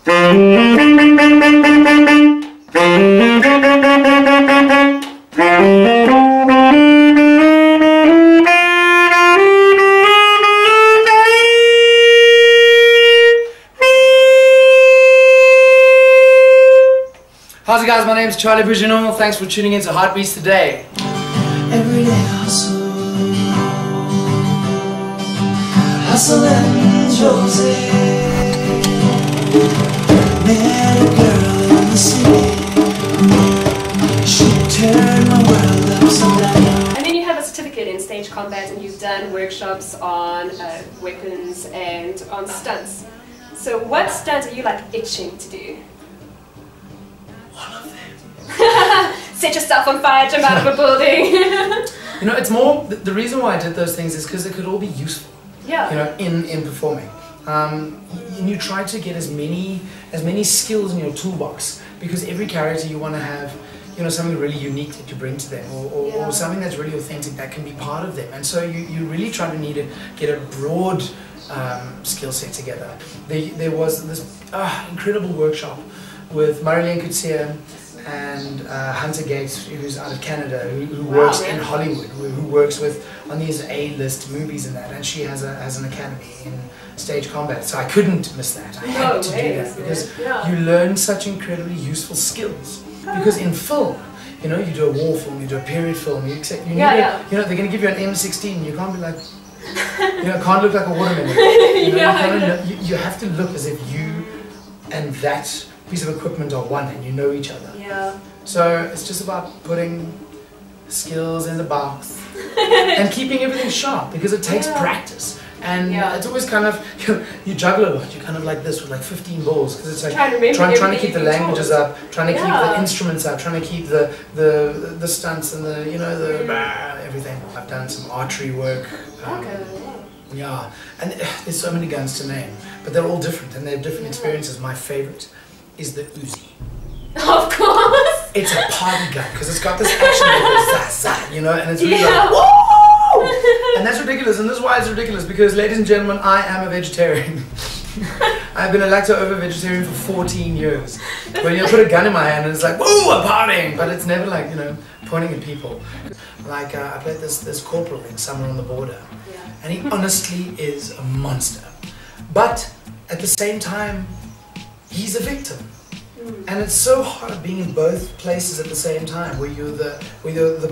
How's it guys, my name is Charlie Bouguenon, thanks for tuning in to Heartbeats today. Everyday hustle, hustle and Jose. Met a girl in the city, she turned my world upside down. And then you have a certificate in stage combat and you've done workshops on weapons and on stunts. So what stunt are you like itching to do? One of them. Set yourself on fire, jump out of a building. You know, it's more, the reason why I did those things is because it could all be useful. Yeah. You know, in performing. And you try to get as many skills in your toolbox, because every character you want to have, you know, something really unique that you bring to them, or something that's really authentic that can be part of them. And so you really try to need to get a broad skill set together. There was this incredible workshop with Bombardier Kotze and Hunter Gates, who's out of Canada, who works in Hollywood, who works on these A-list movies and that, and she has an academy in stage combat. So I couldn't miss that. I had to do that because you learn such incredibly useful skills. Because in film, you know, you do a war film, you do a period film, you know, they're going to give you an M16. You can't be like, you know, it can't look like a watermelon. You know, you have to look as if you and that piece of equipment are one, and you know each other. Yeah. So it's just about putting skills in the box and keeping everything sharp, because it takes practice. And it's always kind of, you juggle a lot. You're kind of like this with like 15 balls, because it's like trying to keep the languages up, trying to keep the instruments up, trying to keep the stunts and the, you know, the everything. I've done some archery work. Yeah, and there's so many guns to name, but they're all different and they have different experiences. My favorite is the Uzi. Of course! It's a party gun, because it's got this action level, you know, and it's really like, whoa! And that's ridiculous, and this is why it's ridiculous, because, ladies and gentlemen, I am a vegetarian. I've been a lacto-ovo vegetarian for 14 years. When you put a gun in my hand and it's like, whoa, I'm partying! But it's never like, you know, pointing at people. Like, I played this corporal in Somewhere on the Border, and he honestly is a monster. But, at the same time, he's a victim. And it's so hard being in both places at the same time, where you're the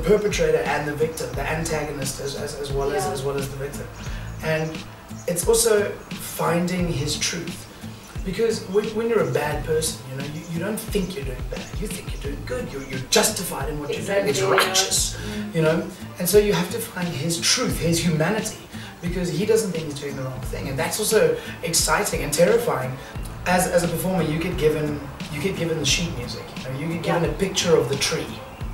perpetrator and the victim, the antagonist as well as the victim. And it's also finding his truth, because when you're a bad person, you know, you don't think you're doing bad, you think you're doing good, you're justified in what you're doing, it's righteous, you know. And so you have to find his truth, his humanity, because he doesn't think he's doing the wrong thing. And that's also exciting and terrifying. As a performer, you get given the sheet music. You know, you get given a picture of the tree.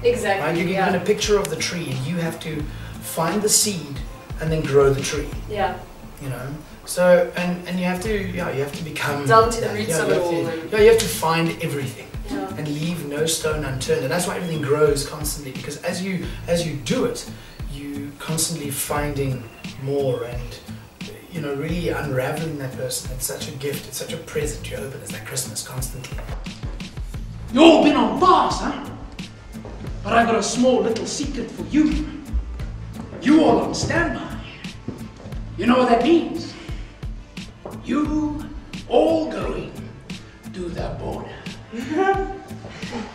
Exactly. Right? You get given a picture of the tree, and you have to find the seed and then grow the tree. Yeah. You know. So and you have to become delve into the roots of it all. You have to find everything and leave no stone unturned. And that's why everything grows constantly, because as you do it, you constantly finding more and, you know, really unraveling that person. It's such a gift, it's such a present you open. It's like Christmas constantly. You all been on bars, huh? But I got a small little secret for you. You all on standby. You know what that means? You all going to the border.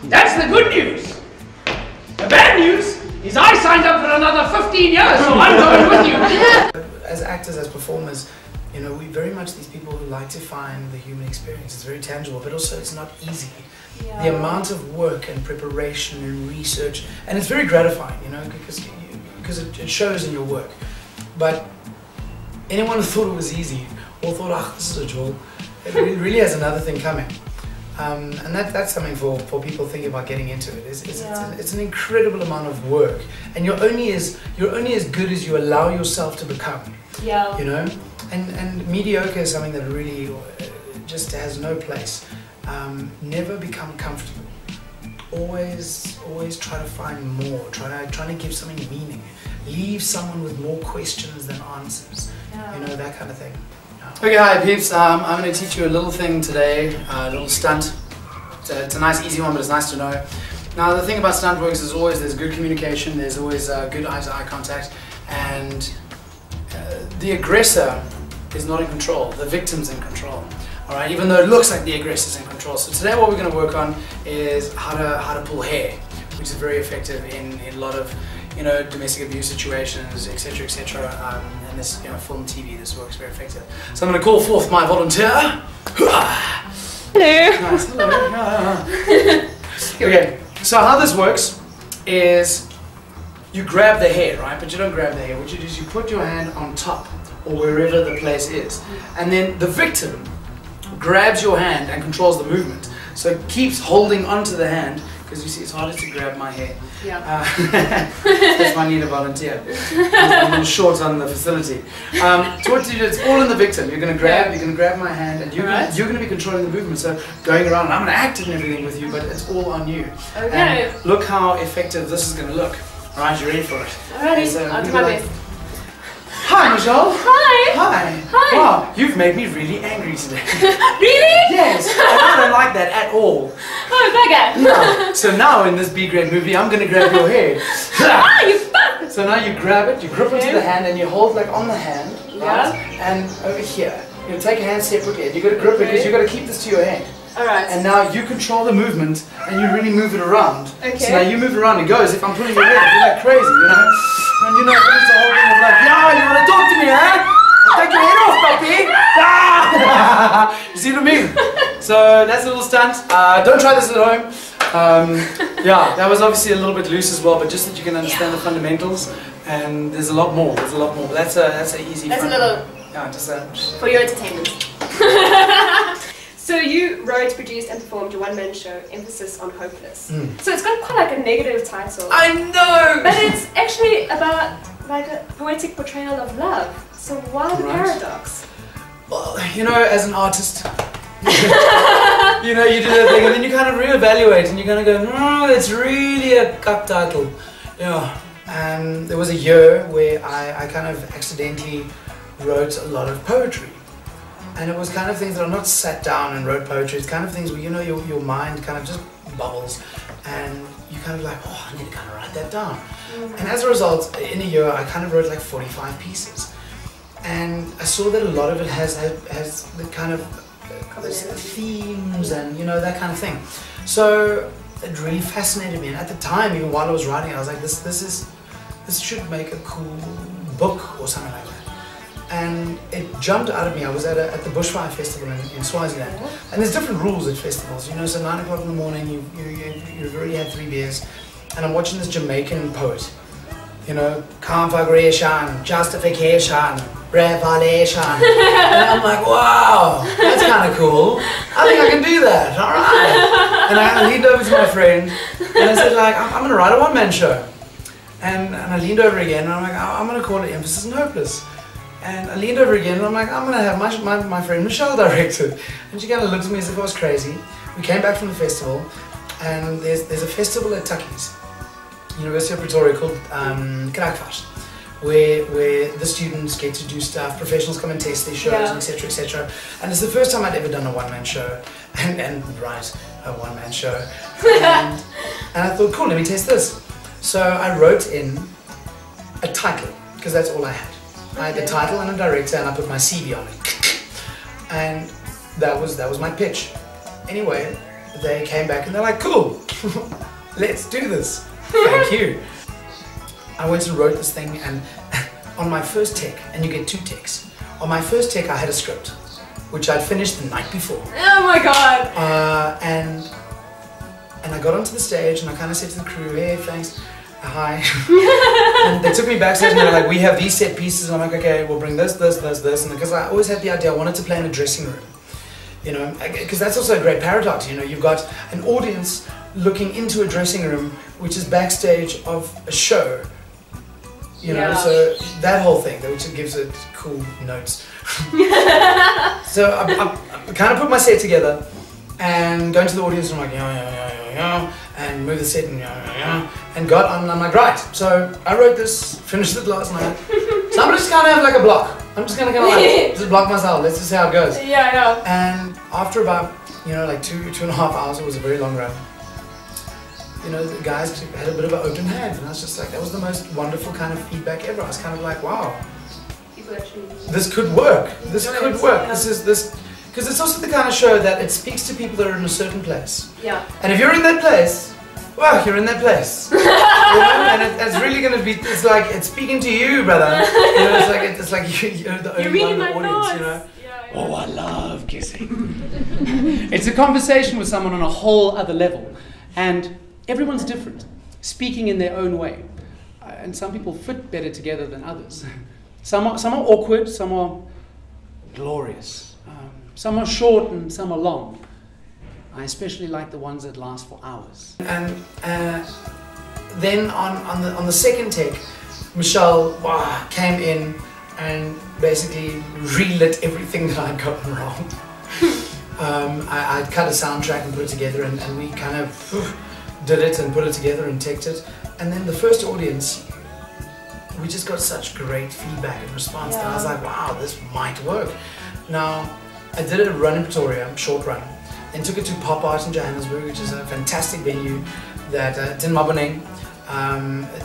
That's the good news. The bad news is I signed up for another 15 years, so I'm going with you. As actors, as performers, you know, we very much these people who like to find the human experience. It's very tangible, but also it's not easy. The amount of work and preparation and research, and it's very gratifying, you know, because it shows in your work. But anyone who thought it was easy, or thought, ah, this is a jewel, it really has another thing coming. And that's something for people thinking about getting into it. It's an incredible amount of work, and you're only as good as you allow yourself to become. Yeah. You know, and mediocre is something that really just has no place. Never become comfortable. Always try to find more. Trying to give something meaning. Leave someone with more questions than answers. You know, that kind of thing. Okay, hi peeps. I'm going to teach you a little thing today, a little stunt. It's a nice, easy one, but it's nice to know. Now, the thing about stunt works is always there's good communication, there's always good eye-to-eye contact, and the aggressor is not in control. The victim's in control. All right, even though it looks like the aggressor's in control. So today, what we're going to work on is how to pull hair, which is very effective in a lot of domestic abuse situations, etc., etc. And this film, TV, this works very effective. So I'm going to call forth my volunteer. Hello. Nice. Hello. Okay. So how this works is you grab the hair, right? But you don't grab the hair. What you do is you put your hand on top or wherever the place is, and then the victim grabs your hand and controls the movement. So it keeps holding onto the hand, because you see it's harder to grab my hair. Yeah. That's why I need a volunteer. I'm a little short on the facility. So what do you do? It's all in the victim. You're going to grab my hand, and you're going to be controlling the movement. So going around, I'm going to act and everything with you, but it's all on you. Okay. And look how effective this is going to look. All right, you ready for it? Alrighty, So I'll do my best. Hi, Mijaelle. Hi. Hi. Hi. Wow, you've made me really angry today. Really? Yes, and I don't like that at all. Oh, bugger. No. So now in this B-grade movie, I'm going to grab your hair. Ah, you fuck. So now you grab it, you grip into the hand, and you hold like on the hand, right? Yeah. And over here, you take a hand separately, and you got to grip it because you got to keep this to your hand. Alright. And now you control the movement, and you really move it around. Okay. So now you move it around, it goes. If I'm pulling your hair, you're like crazy, And it's the whole thing of like, yeah, you want to talk to me, huh? I'll take your head off, puppy! Ah! You see what I mean? So that's a little stunt. Don't try this at home. Yeah, that was obviously a little bit loose as well, but just that you can understand the fundamentals. And there's a lot more. There's a lot more. But that's an easy. That's a little. Yeah, just a. For your entertainment. So you wrote, produced, and performed your one-man show, emphasis on hopeless. So it's got quite like a negative title. I know. But it's actually about like a poetic portrayal of love. So why the paradox? Well, as an artist, you do that thing, and then you kind of reevaluate, and you kind of go, no, it's really a cup title. Yeah. And there was a year where I kind of accidentally wrote a lot of poetry. And it was kind of things that are not sat down and wrote poetry. It's kind of things where your mind kind of just bubbles, and you kind of like, oh, I need to kind of write that down. And as a result, in a year, I kind of wrote like 45 pieces, and I saw that a lot of it has the kind of themes and that kind of thing. So it really fascinated me, and at the time, even while I was writing, I was like, this should make a cool book or something like that. And it jumped out of me. I was at the Bushfire Festival in Swaziland, and there's different rules at festivals. So 9 o'clock in the morning, you've already had 3 beers, and I'm watching this Jamaican poet. Conflagration, justification, revelation, and I'm like, wow, that's kind of cool. I think I can do that. All right. And I leaned over to my friend, and I said, like, I'm going to write a one-man show. And I leaned over again, and I'm like, I'm going to call it Emphasis on Hopeless. And I leaned over again, and I'm like, I'm going to have my friend Mijaelle direct it. And she kind of looked at me as if I was crazy. We came back from the festival, and there's a festival at Tuckies, University of Pretoria, called Koringberg, where the students get to do stuff, professionals come and test their shows, etc., etc. And it's the first time I'd ever done a one-man show, and write a one-man show. And I thought, cool, let me test this. So I wrote in a title, because that's all I had. I had the title and a director, and I put my CV on it. And that was my pitch. Anyway, they came back and they're like, cool, let's do this. Thank you. I went and wrote this thing, and on my first take, and you get 2 takes. On my first take, I had a script, which I'd finished the night before. Oh my god! And I got onto the stage, and I kind of said to the crew, hey, thanks. Hi. And they took me backstage, and they were like, we have these set pieces, and I'm like, okay, we'll bring this, and because I always had the idea I wanted to play in a dressing room, because that's also a great paradox. You've got an audience looking into a dressing room, which is backstage of a show, so that whole thing, which gives it cool notes. So I kind of put my set together, and going to the audience, and I'm like, yeah, and move the set, and got on, and I'm like, right. So I wrote this, finished it last night. So I'm just gonna have like a block. I'm just gonna kind of like just block myself. Let's just see how it goes. Yeah. And after about, you know, like 2.5 hours, it was a very long run. You know, the guys had a bit of an open hand, and I was just like, that was the most wonderful kind of feedback ever. I was kind of like, wow, this could work. This could work. Yeah. Because it's also the kind of show that it speaks to people that are in a certain place. Yeah. And if you're in that place, well, you're in that place. You know? And it's really going to be, it's like, it's speaking to you, brother. You know, it's like you're the only one in the audience, you know. Yeah. Oh, I love kissing. It's a conversation with someone on a whole other level. And everyone's different, speaking in their own way. And some people fit better together than others. Some are awkward, some are glorious. Some are short and some are long. I especially like the ones that last for hours. And then on the second take, Mijaelle came in and basically relit everything that I'd gotten wrong. I'd cut a soundtrack and put it together, and we kind of did it and put it together and teched it. And then the first audience, we just got such great feedback and response that I was like, wow, this might work. Now, I did a run in Pretoria, short run, and took it to Pop Art in Johannesburg, which is a fantastic venue that it's in Maboneng.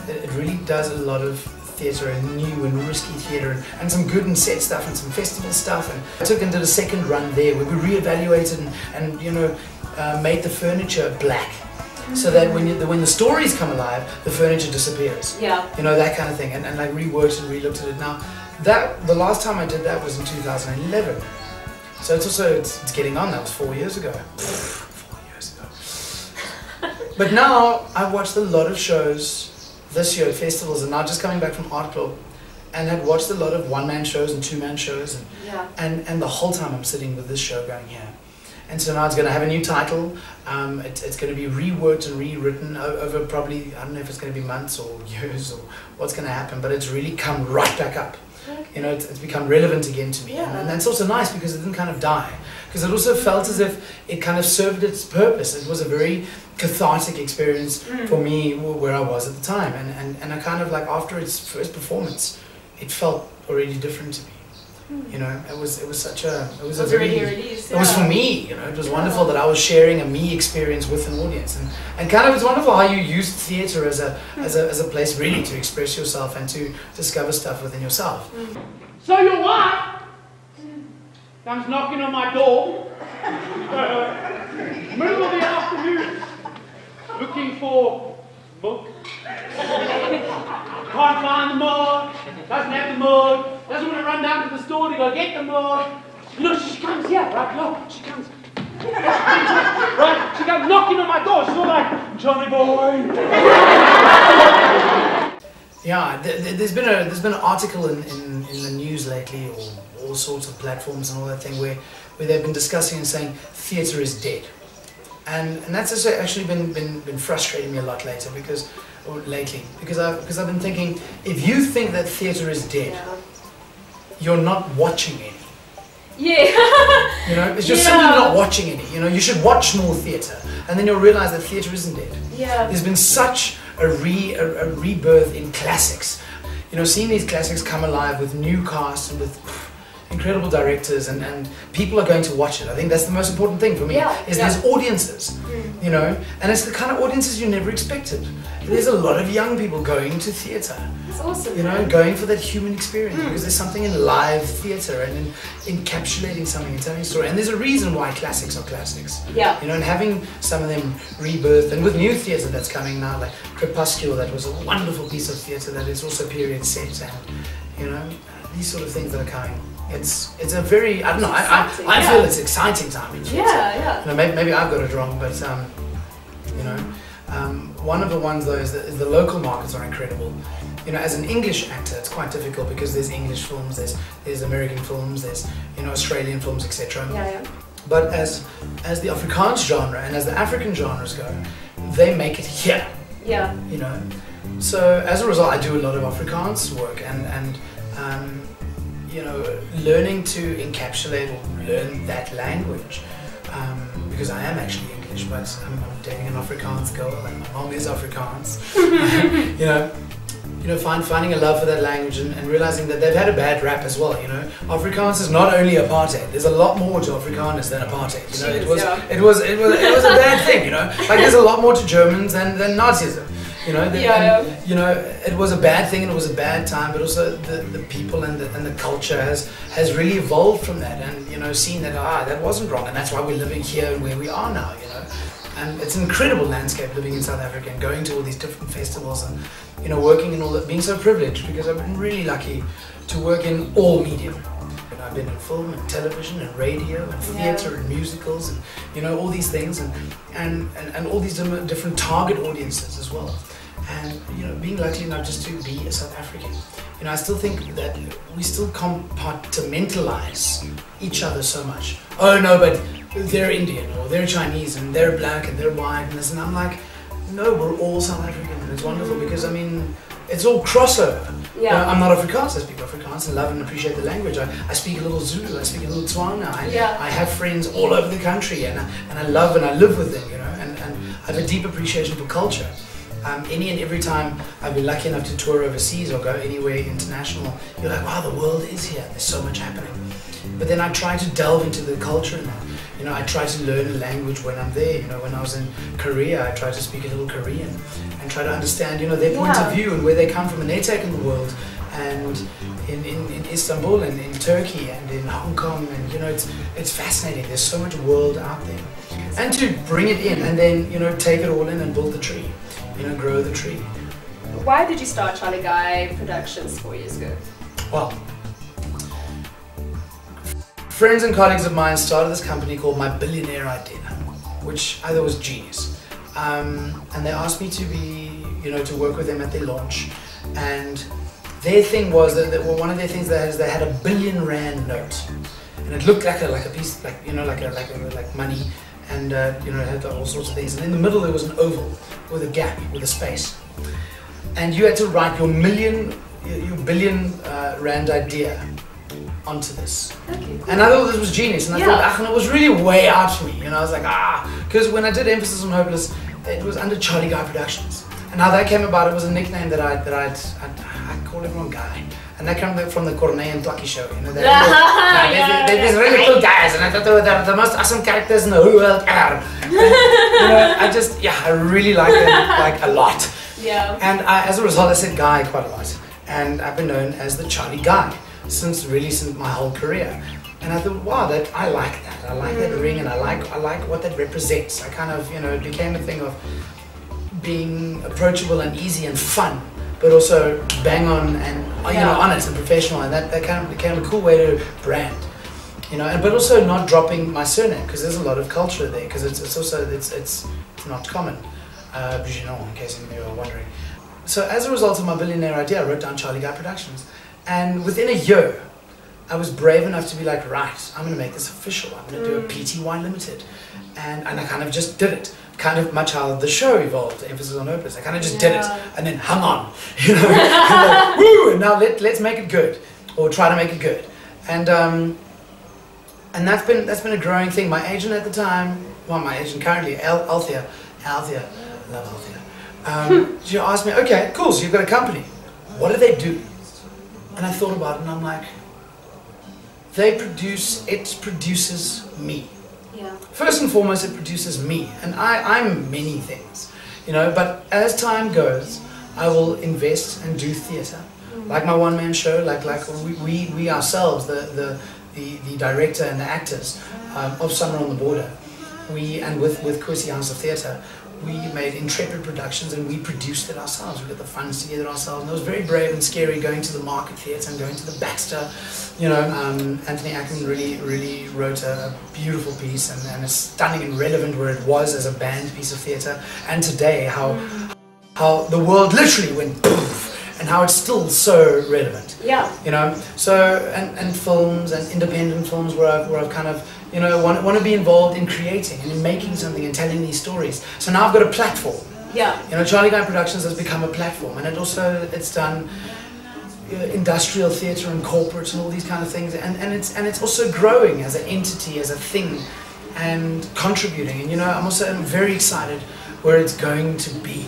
It really does a lot of theatre and new and risky theatre and some good and set stuff and some festival stuff. And I took and did a second run there where we re-evaluated and you know, made the furniture black. So that when the stories come alive, the furniture disappears. Yeah. You know, that kind of thing. And like reworked and re-looked at it. Now, the last time I did that was in 2011. So it's getting on. That was 4 years ago. 4 years ago. But now I've watched a lot of shows this year at festivals, and now just coming back from Art Club, and had watched a lot of one-man shows and two-man shows, and the whole time I'm sitting with this show going here. And so now it's going to have a new title. It's going to be reworked and rewritten over probably, I don't know if it's going to be months or years or what's going to happen, but it's really come right back up. Okay. You know, it's become relevant again to me. And that's also nice because it didn't kind of die. Because it also felt as if it kind of served its purpose. It was a very cathartic experience for me where I was at the time. And I kind of like, after its first performance, it felt already different to me. You know, it was such a, it was a very, released, it was for me, you know, it was wonderful that I was sharing a me experience with an audience, and kind of it's wonderful how you use theatre as a place really to express yourself and to discover stuff within yourself. So your wife comes knocking on my door, middle of the afternoon, looking for book. Can't find the mug, doesn't have the mug, doesn't want to run down to the store to go get the mug. You know, she comes here, right? Look, she comes. Right? She comes knocking on my door. She's all like, Johnny boy. Yeah, there's been an article in the news lately, or all sorts of platforms and all that thing, where they've been discussing and saying theatre is dead. And that's actually been frustrating me a lot lately because I've been thinking, if you think that theatre is dead, you're not watching any. Yeah. You know, it's just simply not watching any. You know, you should watch more theatre, and then you'll realise that theatre isn't dead. Yeah. There's been such a rebirth in classics. You know, seeing these classics come alive with new casts and with incredible directors, and people are going to watch it. I think that's the most important thing for me, is there's audiences, you know, and it's the kind of audiences you never expected. There's a lot of young people going to theatre. That's awesome. You know, going for that human experience, because there's something in live theatre and in encapsulating something and telling a story. And there's a reason why classics are classics. Yeah. You know, and having some of them rebirth, and with new theatre that's coming now, like Crepuscule, that was a wonderful piece of theatre that is also period set, and you know, these sort of things that are coming. It's a very, I don't know, I feel it's exciting time in theatre. Yeah. You know, maybe I've got it wrong, but you know, one of the ones though is the local markets are incredible. You know, as an English actor, it's quite difficult because there's English films, there's American films, there's, you know, Australian films, etc. Yeah. But as the Afrikaans genre and as the African genres go, they make it here. Yeah. You know, so as a result, I do a lot of Afrikaans work, and you know, learning to encapsulate or learn that language, because I am actually English, but I'm dating an Afrikaans girl, and my mom is Afrikaans. You know, you know, finding a love for that language and realizing that they've had a bad rap as well. You know, Afrikaans is not only apartheid. There's a lot more to Afrikaners than apartheid. You know, it was a bad thing. You know, like there's a lot more to Germans than Nazism. You know, you know, it was a bad thing and it was a bad time, but also the people and the culture has really evolved from that, and you know, seen that that wasn't wrong, and that's why we're living here and where we are now. You know, and it's an incredible landscape living in South Africa and going to all these different festivals and you know, working in all that, being so privileged because I've been really lucky to work in all media. I've been in film and television and radio and theatre and musicals and you know, all these things and all these different target audiences as well. And you know, being lucky enough just to be a South African, you know, I still think that we still compartmentalize each other so much. Oh no, but they're Indian or they're Chinese and they're black and they're white and this, and I'm like, no, we're all South African, and it's wonderful because I mean, it's all crossover. Yeah. You know, I'm not Afrikaans, I speak Afrikaans and love and appreciate the language. I speak a little Zulu, I speak a little Tswana. I have friends all over the country and I love and I live with them, you know, and I have a deep appreciation for culture. Any and every time I've been lucky enough to tour overseas or go anywhere international, you're like, wow, the world is here, there's so much happening. But then I try to delve into the culture in that. You know, I try to learn a language when I'm there. You know, when I was in Korea, I tried to speak a little Korean and try to understand, you know, their point of view and where they come from and their take in the world. And in Istanbul and in Turkey and in Hong Kong, and you know, it's fascinating. There's so much world out there. And to bring it in and then, you know, take it all in and build the tree. You know, grow the tree. Why did you start CharlieGuy Productions 4 years ago? Well, friends and colleagues of mine started this company called My Billionaire Idea, which I thought was genius. And they asked me to be, you know, to work with them at their launch. And their thing was that one of their things they had a R1 billion note, and it looked like a piece, like you know, like money. And you know, it had all sorts of things. And in the middle there was an oval with a gap, with a space. And you had to write your R1 billion idea onto this. Okay, cool. And I thought this was genius. And I thought, and it was really way out for me. You know, I was like, because when I did Emphasis on Hopeless, it was under CharlieGuy Productions. And how that came about, it was a nickname that I call everyone Guy. And that came from the Corneille and Twakkie show, you know. There's really cool guys, and I thought they were the most awesome characters in the whole world ever. And, you know, I really like them like a lot. Yeah. And as a result, I said Guy quite a lot, and I've been known as the Charlie Guy since my whole career. And I thought, wow, I like that. I like that ring, and I like what that represents. I kind of, you know, it became a thing of being approachable and easy and fun, but also bang on and you know, honest and professional, and that kind of became a cool way to brand, you know. But also not dropping my surname, because there's a lot of culture there, because it's not common. Bouguenon, in case any of you are wondering. So as a result of my billionaire idea, I wrote down CharlieGuy Productions, and within a year, I was brave enough to be like, right, I'm going to make this official. I'm going to do a PTY Limited, and I kind of just did it. Kind of much how the show evolved, Emphasis on Hopeless. I kind of just did it and then hung on, you know. Like, woo! And now let's make it good, or try to make it good. And that's been a growing thing. My agent at the time, well, my agent currently, Alexia, love Alexia. She asked me, okay, cool. So you've got a company. What do they do? And I thought about it, and I'm like, it produces me. Yeah. First and foremost, it produces me, and I'm many things, you know, but as time goes, I will invest and do theatre, like my one-man show, like we ourselves, the director and the actors of Summer on the Border, and with Kwesi House of Theatre, we made Intrepid Productions and we produced it ourselves. We got the funds together ourselves, and it was very brave and scary going to the Market Theatre and going to the Baxter. You know, Anthony Ackerman really wrote a beautiful piece and a stunning and relevant where it was as a band piece of theatre. And today, how the world literally went poof, and how it's still so relevant. Yeah. You know, so and films and independent films where I've kind of, you know, want to be involved in creating and in making something and telling these stories. So now I've got a platform. Yeah. You know, CharlieGuy Productions has become a platform, and it's done industrial theatre and corporates and all these kind of things, and it's also growing as an entity, as a thing, and contributing. And you know, I'm very excited where it's going to be.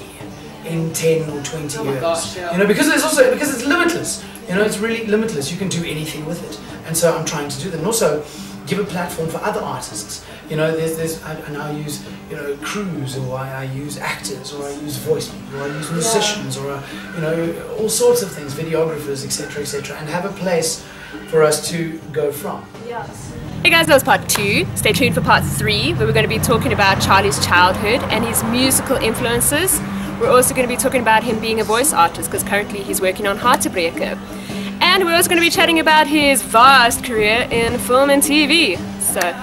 in 10 or 20 years. Gosh, yeah. You know, because it's limitless. You know, it's really limitless. You can do anything with it. And so I'm trying to do that. And also give a platform for other artists. You know, I now use, you know, crews, or I use actors, or I use voice people, or I use musicians, or, you know, all sorts of things, videographers, etc., and have a place for us to go from. Yes. Hey guys, that was part 2. Stay tuned for part 3, where we're going to be talking about Charlie's childhood and his musical influences. We're also going to be talking about him being a voice artist, because currently he's working on Hartebreke. And we're also going to be chatting about his vast career in film and TV. So...